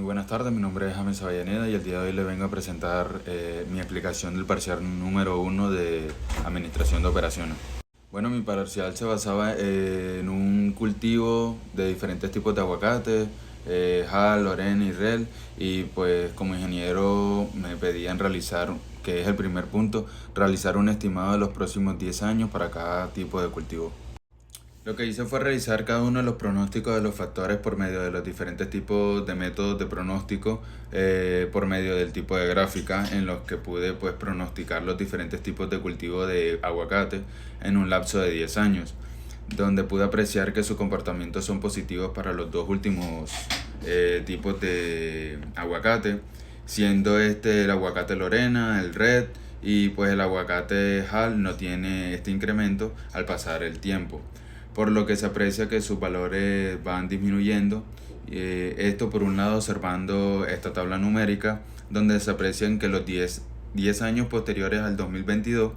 buenas tardes, mi nombre es James Avellaneda y el día de hoy le vengo a presentar mi explicación del parcial número 1 de Administración de Operaciones. Bueno, mi parcial se basaba en un cultivo de diferentes tipos de aguacate, HAL, Lorena y REL, y pues como ingeniero me pedían realizar, que es el primer punto, realizar un estimado de los próximos 10 años para cada tipo de cultivo. Lo que hice fue revisar cada uno de los pronósticos de los factores por medio de los diferentes tipos de métodos de pronóstico, por medio del tipo de gráfica en los que pude pues pronosticar los diferentes tipos de cultivo de aguacate en un lapso de 10 años, donde pude apreciar que sus comportamientos son positivos para los dos últimos tipos de aguacate, siendo este el aguacate Lorena, el Red, y pues el aguacate HAL no tiene este incremento al pasar el tiempo, por lo que se aprecia que sus valores van disminuyendo. Esto por un lado observando esta tabla numérica donde se aprecian que los 10 años posteriores al 2022,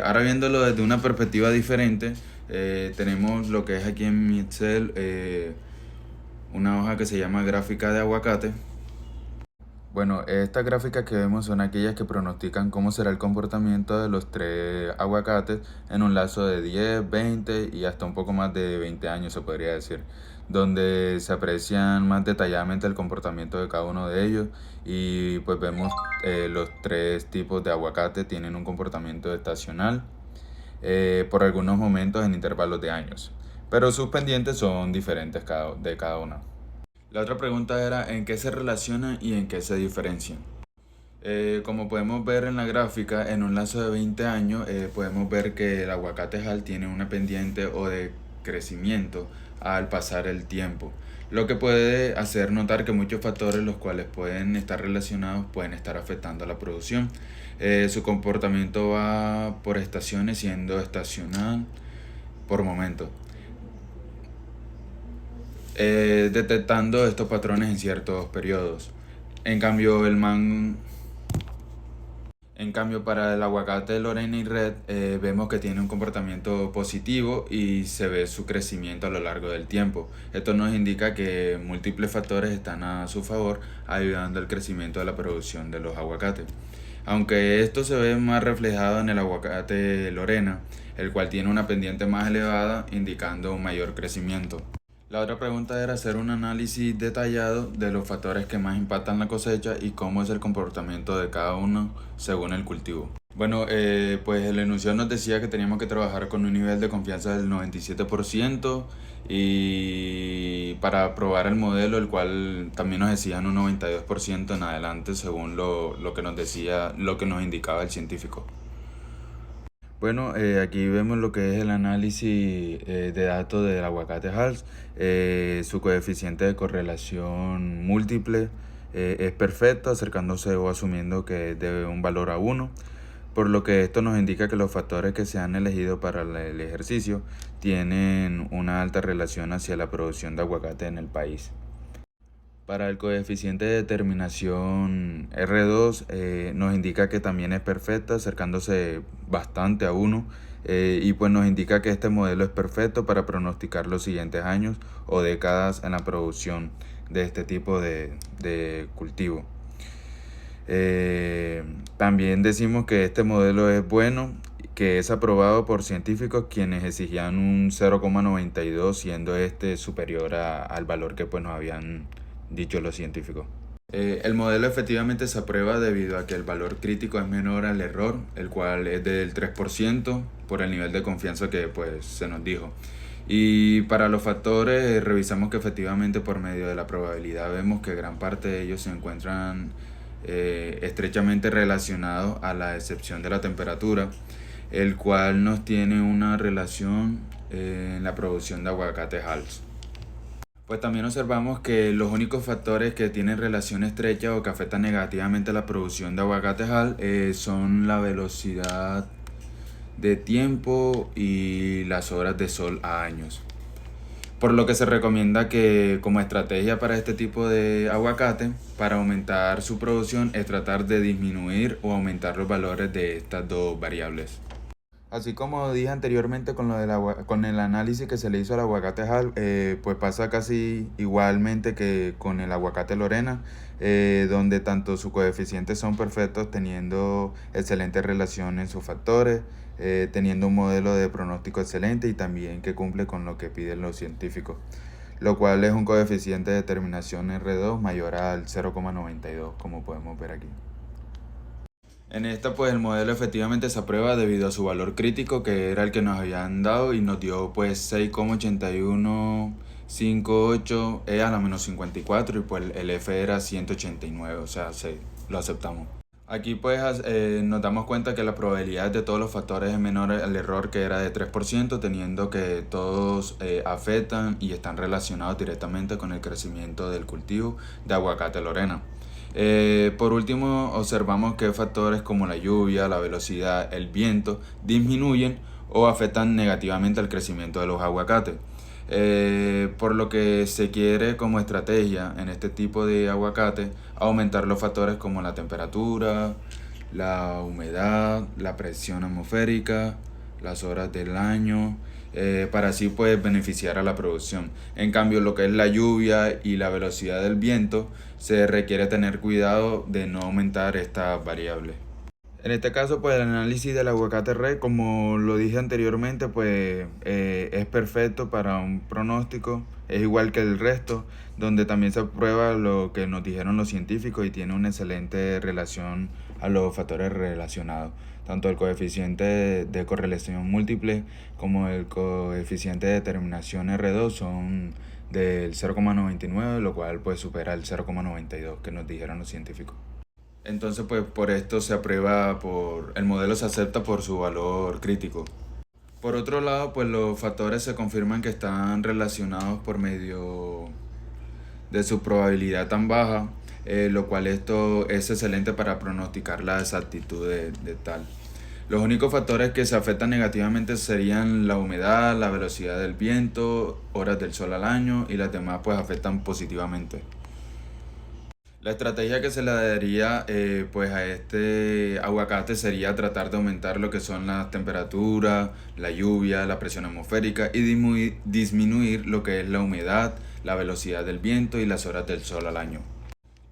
ahora viéndolo desde una perspectiva diferente, tenemos lo que es aquí en mi Excel, una hoja que se llama gráfica de aguacate. Bueno, estas gráficas que vemos son aquellas que pronostican cómo será el comportamiento de los tres aguacates en un lapso de 10, 20 y hasta un poco más de 20 años, se podría decir, donde se aprecian más detalladamente el comportamiento de cada uno de ellos y pues vemos los tres tipos de aguacate tienen un comportamiento estacional por algunos momentos en intervalos de años, pero sus pendientes son diferentes de cada una. La otra pregunta era en qué se relacionan y en qué se diferencian. Como podemos ver en la gráfica, en un lazo de 20 años podemos ver que el aguacate HAL tiene una pendiente o de crecimiento al pasar el tiempo, lo que puede hacer notar que muchos factores los cuales pueden estar relacionados pueden estar afectando a la producción. Su comportamiento va por estaciones, siendo estacional por momentos, detectando estos patrones en ciertos periodos. En cambio, para el aguacate Lorena y Red, vemos que tiene un comportamiento positivo y se ve su crecimiento a lo largo del tiempo. Esto nos indica que múltiples factores están a su favor, ayudando al crecimiento de la producción de los aguacates. Aunque esto se ve más reflejado en el aguacate Lorena, el cual tiene una pendiente más elevada, indicando un mayor crecimiento. La otra pregunta era hacer un análisis detallado de los factores que más impactan la cosecha y cómo es el comportamiento de cada uno según el cultivo. Bueno, pues el enunciado nos decía que teníamos que trabajar con un nivel de confianza del 97% y para probar el modelo, el cual también nos decían un 92% en adelante según lo que nos decía, lo que nos indicaba el científico. Bueno, aquí vemos lo que es el análisis de datos del aguacate HALS. Su coeficiente de correlación múltiple es perfecto, acercándose o asumiendo que es de un valor a 1, por lo que esto nos indica que los factores que se han elegido para el ejercicio tienen una alta relación hacia la producción de aguacate en el país. Para el coeficiente de determinación R2 nos indica que también es perfecto, acercándose bastante a 1, y pues nos indica que este modelo es perfecto para pronosticar los siguientes años o décadas en la producción de este tipo de cultivo. También decimos que este modelo es bueno, que es aprobado por científicos quienes exigían un 0,92, siendo este superior al valor que pues nos habían dicho los científicos. El modelo efectivamente se aprueba debido a que el valor crítico es menor al error, el cual es del 3% por el nivel de confianza que pues se nos dijo. Y para los factores revisamos que efectivamente por medio de la probabilidad vemos que gran parte de ellos se encuentran estrechamente relacionados a la excepción de la temperatura, el cual nos tiene una relación en la producción de aguacate HALS. Pues también observamos que los únicos factores que tienen relación estrecha o que afectan negativamente la producción de aguacate HAL son la velocidad de tiempo y las horas de sol a años. Por lo que se recomienda que como estrategia para este tipo de aguacate, para aumentar su producción, es tratar de disminuir o aumentar los valores de estas dos variables. Así como dije anteriormente con con el análisis que se le hizo al aguacate HAL, pues pasa casi igualmente que con el aguacate Lorena, donde tanto sus coeficientes son perfectos, teniendo excelente relación en sus factores, teniendo un modelo de pronóstico excelente y también que cumple con lo que piden los científicos, lo cual es un coeficiente de determinación R2 mayor al 0,92, como podemos ver aquí. En esta pues el modelo efectivamente se aprueba debido a su valor crítico, que era el que nos habían dado, y nos dio pues 6,8158 E a la menos 54, y pues el F era 189, o sea, lo aceptamos. Aquí pues nos damos cuenta que la probabilidad de todos los factores es menor al error, que era de 3%, teniendo que todos afectan y están relacionados directamente con el crecimiento del cultivo de aguacate Lorena. Por último, observamos que factores como la lluvia, la velocidad, el viento disminuyen o afectan negativamente al crecimiento de los aguacates. Por lo que se quiere como estrategia en este tipo de aguacate aumentar los factores como la temperatura, la humedad, la presión atmosférica, las horas del año, para así pues beneficiar a la producción. En cambio, lo que es la lluvia y la velocidad del viento, se requiere tener cuidado de no aumentar estas variables. En este caso, pues el análisis del aguacate red, como lo dije anteriormente, pues es perfecto para un pronóstico, es igual que el resto, donde también se prueba lo que nos dijeron los científicos y tiene una excelente relación a los factores relacionados, tanto el coeficiente de correlación múltiple como el coeficiente de determinación R2 son del 0,99, lo cual pues supera el 0,92 que nos dijeron los científicos. Entonces, pues por esto se aprueba el modelo se acepta por su valor crítico. Por otro lado, pues los factores se confirman que están relacionados por medio de su probabilidad tan baja, lo cual esto es excelente para pronosticar la exactitud de tal. Los únicos factores que se afectan negativamente serían la humedad, la velocidad del viento, horas del sol al año, y las demás pues afectan positivamente. La estrategia que se le daría pues a este aguacate sería tratar de aumentar lo que son las temperaturas, la lluvia, la presión atmosférica, y disminuir lo que es la humedad, la velocidad del viento y las horas del sol al año.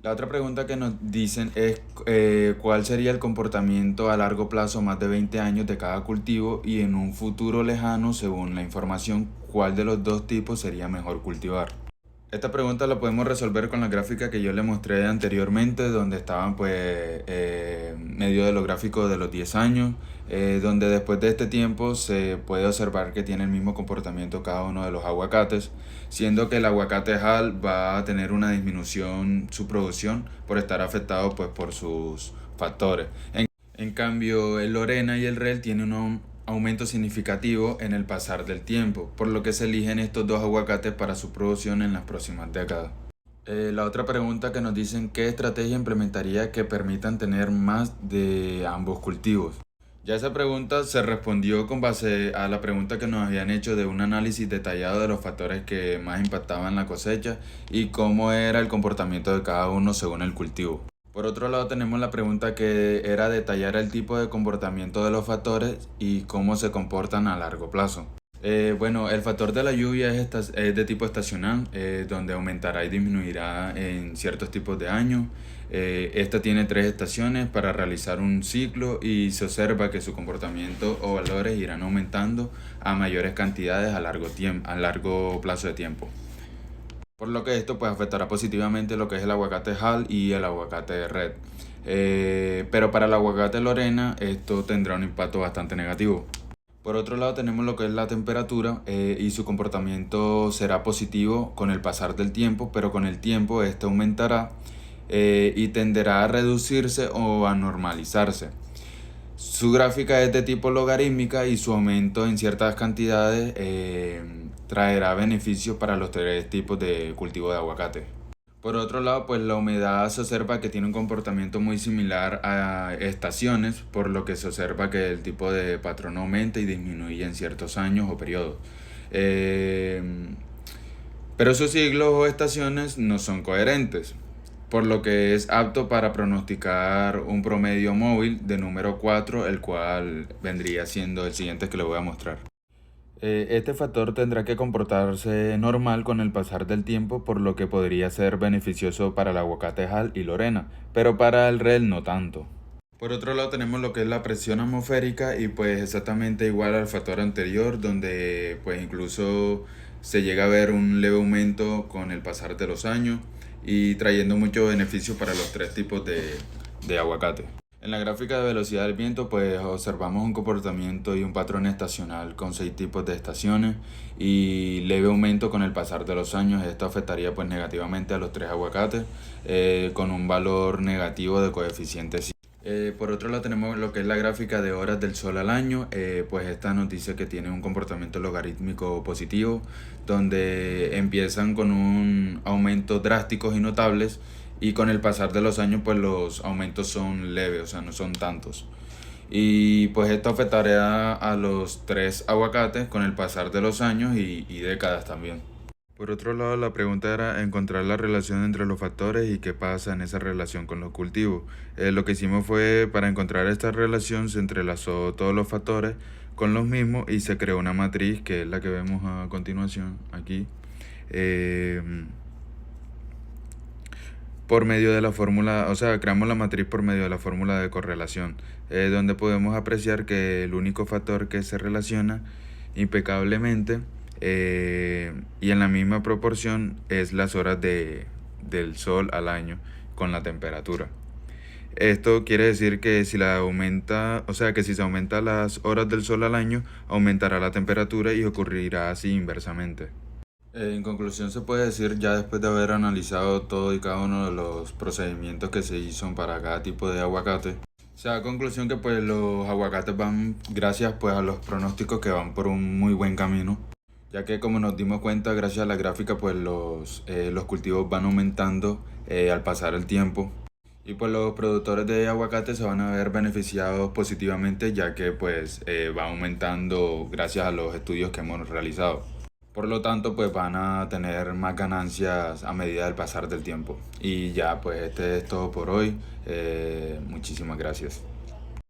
La otra pregunta que nos dicen es cuál sería el comportamiento a largo plazo, más de 20 años, de cada cultivo, y en un futuro lejano, según la información, cuál de los dos tipos sería mejor cultivar. Esta pregunta la podemos resolver con la gráfica que yo le mostré anteriormente, donde estaban pues medio de los gráficos de los 10 años, donde después de este tiempo se puede observar que tiene el mismo comportamiento cada uno de los aguacates, siendo que el aguacate HAL va a tener una disminución su producción por estar afectado pues por sus factores. En cambio, el Lorena y el Rel tienen un aumento significativo en el pasar del tiempo, por lo que se eligen estos dos aguacates para su producción en las próximas décadas. La otra pregunta que nos dicen: ¿qué estrategia implementaría que permitan tener más de ambos cultivos? Ya esa pregunta se respondió con base a la pregunta que nos habían hecho de un análisis detallado de los factores que más impactaban la cosecha y cómo era el comportamiento de cada uno según el cultivo. Por otro lado, tenemos la pregunta que era detallar el tipo de comportamiento de los factores y cómo se comportan a largo plazo. Bueno, el factor de la lluvia es de tipo estacional, donde aumentará y disminuirá en ciertos tipos de años. Esta tiene 3 estaciones para realizar un ciclo, y se observa que su comportamiento o valores irán aumentando a mayores cantidades a largo plazo de tiempo. Por lo que esto pues afectará positivamente lo que es el aguacate HAL y el aguacate red. Pero para el aguacate Lorena esto tendrá un impacto bastante negativo. Por otro lado, tenemos lo que es la temperatura, y su comportamiento será positivo con el pasar del tiempo, pero con el tiempo este aumentará y tenderá a reducirse o a normalizarse. Su gráfica es de tipo logarítmica, y su aumento en ciertas cantidades traerá beneficios para los 3 tipos de cultivo de aguacate. Por otro lado, pues la humedad se observa que tiene un comportamiento muy similar a estaciones, por lo que se observa que el tipo de patrón aumenta y disminuye en ciertos años o periodos. Pero sus ciclos o estaciones no son coherentes. por lo que es apto para pronosticar un promedio móvil de número 4, el cual vendría siendo el siguiente que le voy a mostrar. Este factor tendrá que comportarse normal con el pasar del tiempo, por lo que podría ser beneficioso para el aguacate HAL y Lorena, pero para el REL no tanto. Por otro lado tenemos lo que es la presión atmosférica y pues exactamente igual al factor anterior, donde pues incluso se llega a ver un leve aumento con el pasar de los años y trayendo mucho beneficio para los tres tipos de aguacate. En la gráfica de velocidad del viento pues observamos un comportamiento y un patrón estacional con 6 tipos de estaciones y leve aumento con el pasar de los años. Esto afectaría pues negativamente a los tres aguacates con un valor negativo de coeficiente. Por otro lado tenemos lo que es la gráfica de horas del sol al año, pues esta nos dice que tiene un comportamiento logarítmico positivo, donde empiezan con un aumento drásticos y notables y con el pasar de los años pues los aumentos son leves, o sea no son tantos. Y pues esto afectará a los tres aguacates con el pasar de los años y décadas también. Por otro lado, la pregunta era encontrar la relación entre los factores y qué pasa en esa relación con los cultivos. Lo que hicimos fue, para encontrar esta relación, se entrelazó todos los factores con los mismos y se creó una matriz, que es la que vemos a continuación aquí, por medio de la fórmula, o sea, creamos la matriz por medio de la fórmula de correlación, donde podemos apreciar que el único factor que se relaciona impecablemente y en la misma proporción es las horas del sol al año con la temperatura. Esto quiere decir que si la aumenta, o sea que si se aumenta las horas del sol al año, aumentará la temperatura y ocurrirá así inversamente. En conclusión se puede decir, ya después de haber analizado todo y cada uno de los procedimientos que se hizo para cada tipo de aguacate, se da a conclusión que pues los aguacates van, gracias pues a los pronósticos, que van por un muy buen camino, ya que como nos dimos cuenta gracias a la gráfica pues los cultivos van aumentando al pasar el tiempo y pues los productores de aguacate se van a ver beneficiados positivamente, ya que pues va aumentando gracias a los estudios que hemos realizado. Por lo tanto, pues van a tener más ganancias a medida del pasar del tiempo. Y ya, pues este es todo por hoy. Muchísimas gracias.